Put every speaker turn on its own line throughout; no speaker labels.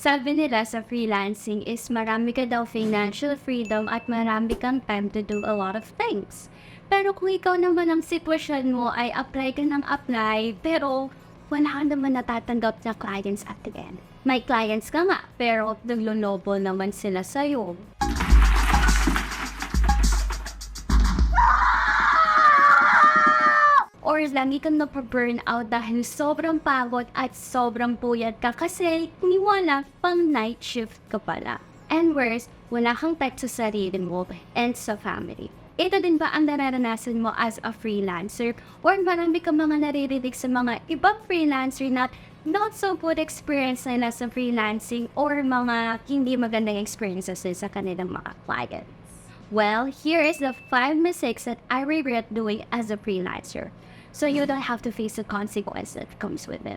Sabi nila sa freelancing is marami ka daw financial freedom at marami kang time to do a lot of things. Pero kung ikaw naman ang sitwasyon mo ay apply ka ng apply pero wala ka naman natatanggap na clients at the end. May clients ka nga pero naglolobo naman sila sa'yo. Or lagi kang napaburnout dahil sobrang pagod at sobrang puyat ka kasi niwala pang night shift ka pala. And worse, wala kang time sa sarili mo and sa family. Ito din ba ang nararanasan mo as a freelancer? Or marami kang mga naririnig sa mga ibang freelancer na not so good experience nila sa freelancing or mga hindi magandang experiences sa kanilang mga clients? Well, here is the 5 mistakes that I regret doing as a freelancer. So you don't have to face the consequence that comes with it.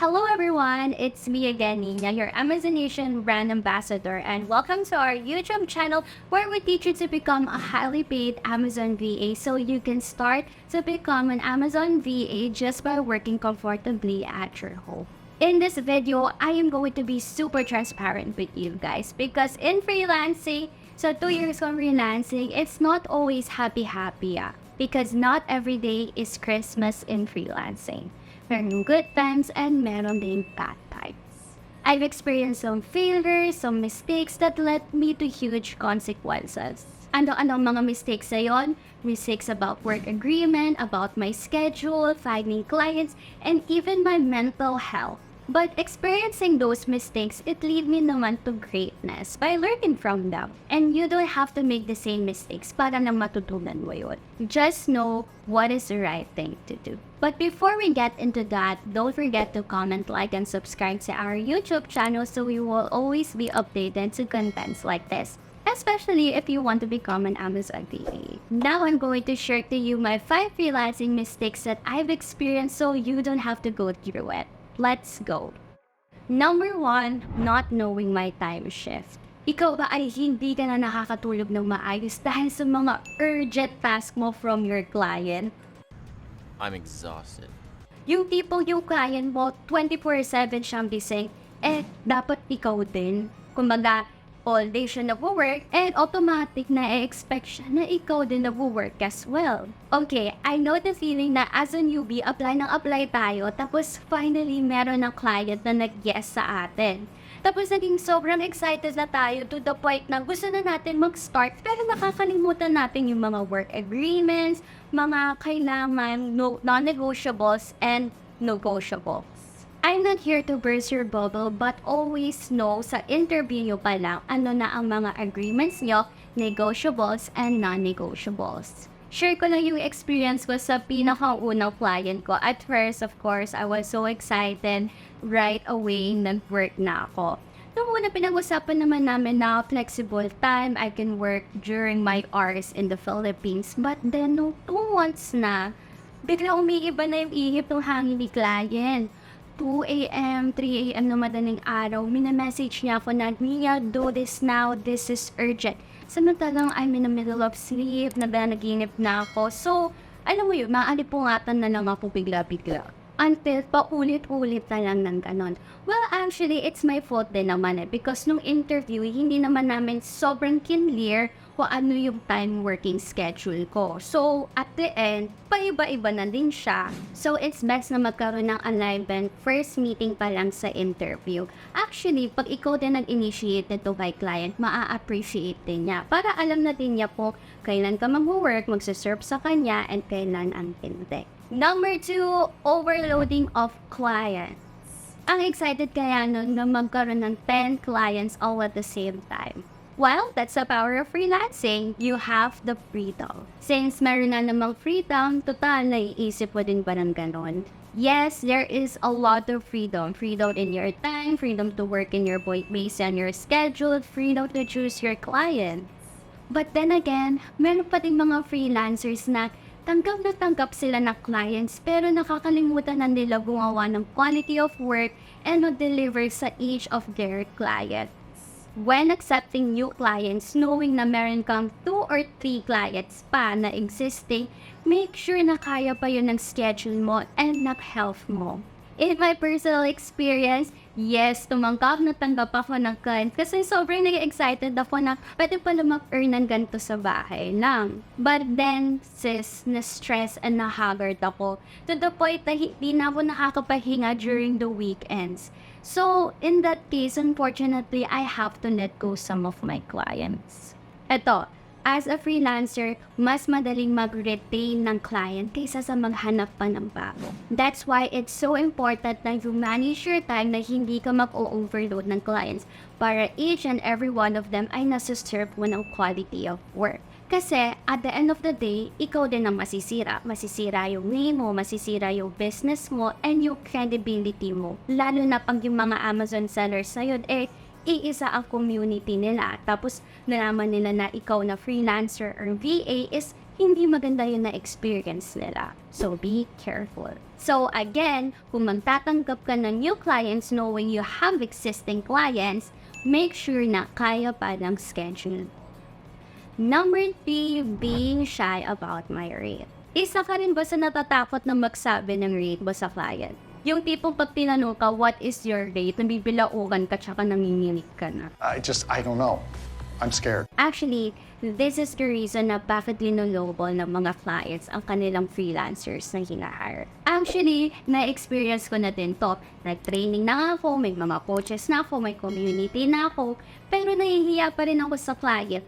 Hello everyone, it's me again, Niña, your Amazonation brand ambassador, and welcome to our YouTube channel where we teach you to become a highly paid Amazon VA so you can start to become an Amazon VA just by working comfortably at your home. In this video, I am going to be super transparent with you guys because in freelancing, so 2 years of freelancing, it's not always happy because not every day is Christmas in freelancing. Meron good times and meron din bad times. I've experienced some failures, some mistakes that led me to huge consequences. Ano-ano mga mistakes na yon? Mistakes about work agreement, about my schedule, finding clients, and even my mental health. But experiencing those mistakes, it lead me naman to greatness by learning from them. And you don't have to make the same mistakes para lang matutunan mo yun. Just know what is the right thing to do. But before we get into that, don't forget to comment, like, and subscribe to our YouTube channel so we will always be updated to contents like this. Especially if you want to become an Amazon VA. Now I'm going to share to you my 5 freelancing mistakes that I've experienced so you don't have to go through it. Let's go. Number 1, not knowing my time shift. Ikaw ba ay hindi ka na nakakatulog ng maayos dahil sa mga urgent task mo from your client?
I'm exhausted.
Yung tipong yung client mo 24/7 siyang bising, dapat ikaw din. Kumbaga, all day siya nag-work and automatic na expect siya na ikaw din nag-work as well. Okay, I know the feeling na as a newbie, apply tayo tapos finally meron ng client na nag-yes sa atin. Tapos naging sobrang excited na tayo to the point na gusto na natin mag-start pero nakakalimutan natin yung mga work agreements, mga kailangan non-negotiables and negotiables. I'm not here to burst your bubble but always know sa interview nyo pa lang ano na ang mga agreements nyo, negotiables and non-negotiables. Share ko lang yung experience ko sa pinakaunang client ko. At first, of course, I was so excited. Right away, nag-work na ako. Noong una pinag-usapan naman namin na flexible time, I can work during my hours in the Philippines. But then, no 2 months na, bigla umiiba na yung ihip ng hangin ni client. 2 a.m., 3 a.m. na madaling araw, minamessage niya ako na, Niña, do this now, this is urgent. Samantalang I'm in the middle of sleep, nanaginip na ako. So, alam mo yun, maalipungatan na lang ako bigla-bigla. Until paulit-ulit na lang ng ganon. Well, actually, it's my fault din naman because nung interview, hindi naman namin sobrang clear kung ano yung time working schedule ko. So, at the end, paiba-iba na din siya. So, it's best na magkaroon ng alignment first meeting pa lang sa interview. Actually, pag ikaw din nag-initiate nito kay client, maa-appreciate din niya. Para alam na din niya po kailan ka mag-work, magsaserve sa kanya, and kailan ang hindi. Number 2, overloading of clients. Ang excited kaya nun na magkaroon ng 10 clients all at the same time. Well, that's the power of freelancing. You have the freedom. Since meron na namang freedom, total naiisip mo din ba ng ganon? Yes, there is a lot of freedom. Freedom in your time, freedom to work in your based on your schedule, freedom to choose your clients. But then again, meron pa din mga freelancers na tanggap sila na clients pero nakakalimutan na nila gumawa ng quality of work and mag-deliver sa each of their clients. When accepting new clients, knowing na meron kang 2 or 3 clients pa na existing, make sure na kaya pa yun ng schedule mo and ng health mo. In my personal experience, yes, natanggap ako ng client kasi sobrang nag-excited ako na pwede pala mag-earn ng ganito sa bahay lang. But then, sis, na-stress and na-haggard ako to the point na hindi na ako nakakapahinga during the weekends. So, in that case, unfortunately, I have to let go some of my clients. Eto, as a freelancer, mas madaling mag-retain ng client kaysa sa maghanap pa ng bago. That's why it's so important na you manage your time na hindi ka mag-o-overload ng clients para each and every one of them ay nasa-serve mo ng quality of work. Kasi, at the end of the day, ikaw din ang masisira. Masisira yung name mo, masisira yung business mo, and yung credibility mo. Lalo na pag yung mga Amazon sellers na yun, iisa ang community nila. Tapos, nalaman nila na ikaw na freelancer or VA is hindi maganda yun na experience nila. So, be careful. So, again, kung magtatanggap ka ng new clients knowing you have existing clients, make sure na kaya pa ng schedule. Number 3, being shy about my rate. Isa ka rin ba sa natatakot na magsabi ng rate mo sa client? Yung tipong pag tinanong ka, what is your rate? Nabibilaugan ka tsaka nanginginig ka na.
I don't know. I'm scared.
Actually, this is the reason na bakit linulobol ng mga clients ang kanilang freelancers na hinahire. Actually, na-experience ko na din to. Nag-training na ako, may mga coaches na ako, may community na ako, pero nahihiya pa rin ako sa client.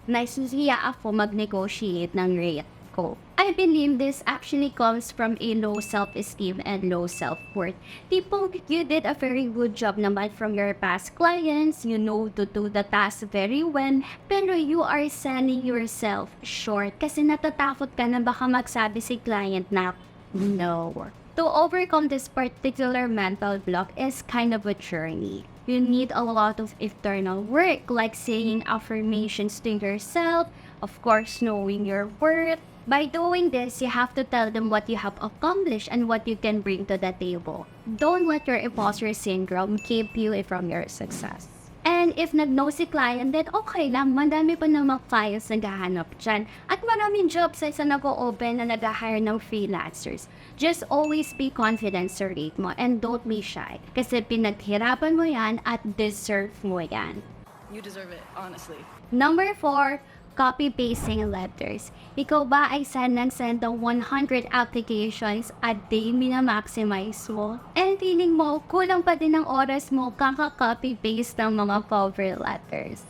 Nahihiya ako mag-negotiate ng rate ko. I believe this actually comes from a low self-esteem and low self-worth. Tipong you did a very good job naman from your past clients, you know to do the task very well, pero you are selling yourself short kasi natatakot ka na baka magsabi si client na no. To overcome this particular mental block is kind of a journey. You need a lot of internal work like saying affirmations to yourself, of course knowing your worth. By doing this, you have to tell them what you have accomplished and what you can bring to the table. Don't let your imposter syndrome keep you from your success. And if nag-no si client, then okay lang, madami pa namang clients naghahanap dyan. At maraming job sites na nag-o-open na nag-hire ng freelancers. Just always be confident sa rate mo and don't be shy. Kasi pinaghirapan mo yan at deserve mo yan.
You deserve it, honestly.
Number 4, copy-pasting letters. Ikaw ba ay send ng 100 applications a day minamaximize mo? And feeling mo, kulang pa din ang oras mo kaka-copy-paste ng mga cover letters.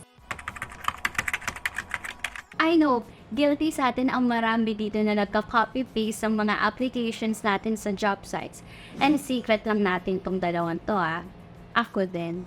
I know, guilty sa atin ang marami dito na nagka-copy-paste ng mga applications natin sa job sites. And secret lang natin tong dalawang to Ako din.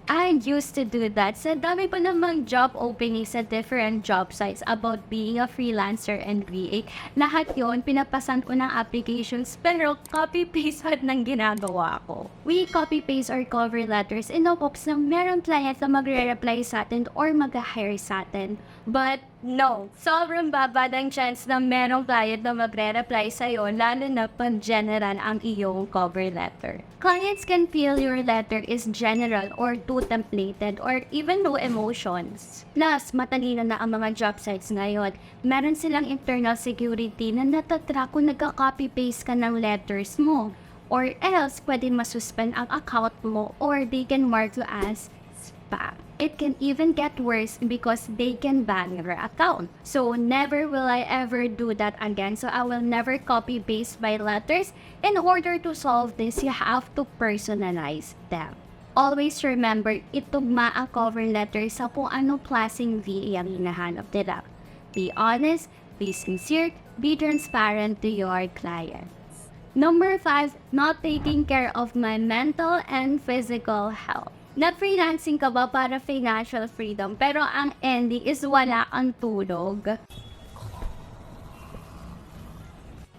I used to do that. Sa dami pa namang job openings sa different job sites about being a freelancer and VA. Lahat yon pinapasan ko ng applications pero copy-paste ng ginagawa ko. We copy-paste our cover letters in hopes na meron client na magre-reply sa atin or mag-hire sa atin. But no, sobrang baba ng chance na merong client na magre-reply sa'yo lalo na pag general ang iyong cover letter. Clients can feel your letter is general or too templated or even no emotions. Plus, matalino na ang mga job sites ngayon. Meron silang internal security na natatrack kung nagka-copy-paste ka ng letters mo. Or else, pwede masuspend ang account mo or they can mark you as spam. It can even get worse because they can ban your account. So never will I ever do that again. So I will never copy paste my letters. In order to solve this, you have to personalize them. Always remember, itugma ang cover letter sa kung anong klaseng VA ang hinahanap nila. Be honest, be sincere, be transparent to your clients. Number 5, not taking care of my mental and physical health. Na-freelancing ka ba para financial freedom pero ang ending is wala ang tulog?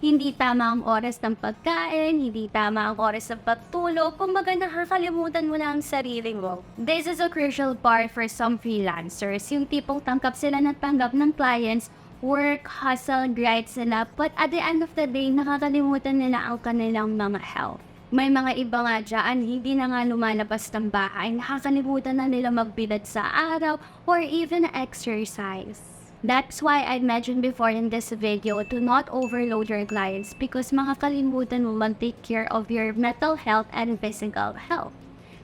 Hindi tama ang oras ng pagkain, hindi tama ang oras ng pagtulog, kumbaga nakakalimutan mo na ang sarili mo. This is a crucial part for some freelancers, yung tipong tangkap sila ng tanggap ng clients, work, hustle, grind sila, but at the end of the day, nakakalimutan nila ang kanilang mga health. May mga iba nga dyan, hindi na nga lumalabas ng bahay, nakakalimutan na nila magbilad sa araw or even exercise. That's why I mentioned before in this video to not overload your clients because makakalimutan mo mag-take care of your mental health and physical health.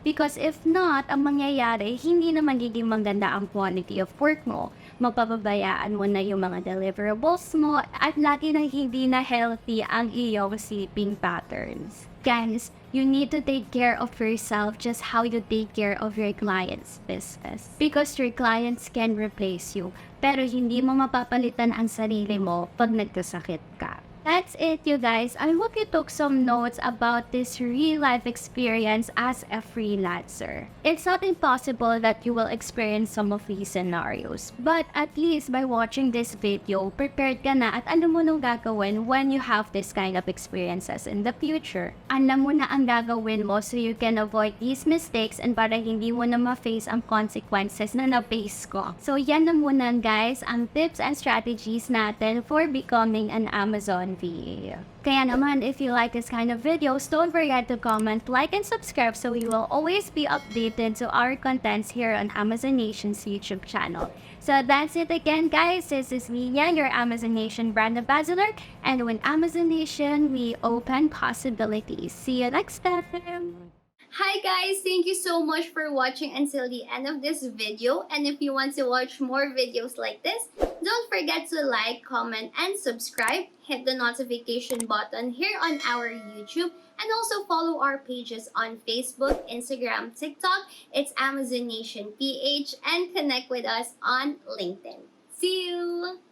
Because if not, ang mangyayari, hindi na magiging maganda ang quality of work mo. Mapapabayaan mo na yung mga deliverables mo at lagi na hindi na healthy ang iyong sleeping patterns. Guys, you need to take care of yourself just how you take care of your client's business. Because your clients can replace you, pero hindi mo mapapalitan ang sarili mo pag nagkasakit ka. That's it, you guys. I hope you took some notes about this real-life experience as a freelancer. It's not impossible that you will experience some of these scenarios. But at least by watching this video, prepared ka na at alam mo nung gagawin when you have this kind of experiences in the future. Alam mo na ang gagawin mo so you can avoid these mistakes and para hindi mo na ma-face ang consequences na na-face ko. So yan na muna guys ang tips and strategies natin for becoming an Amazon VA. Kaya naman, if you like this kind of videos, don't forget to comment, like, and subscribe so you will always be updated to our contents here on Amazon Nation's YouTube channel. So that's it again, guys. This is Niña, your Amazon Nation brand ambassador. And with Amazon Nation, we open possibilities. See you next time! Hi guys! Thank you so much for watching until the end of this video. And if you want to watch more videos like this, don't forget to like, comment, and subscribe. Hit the notification button here on our YouTube. And also follow our pages on Facebook, Instagram, TikTok. It's Amazon Nation PH. And connect with us on LinkedIn. See you!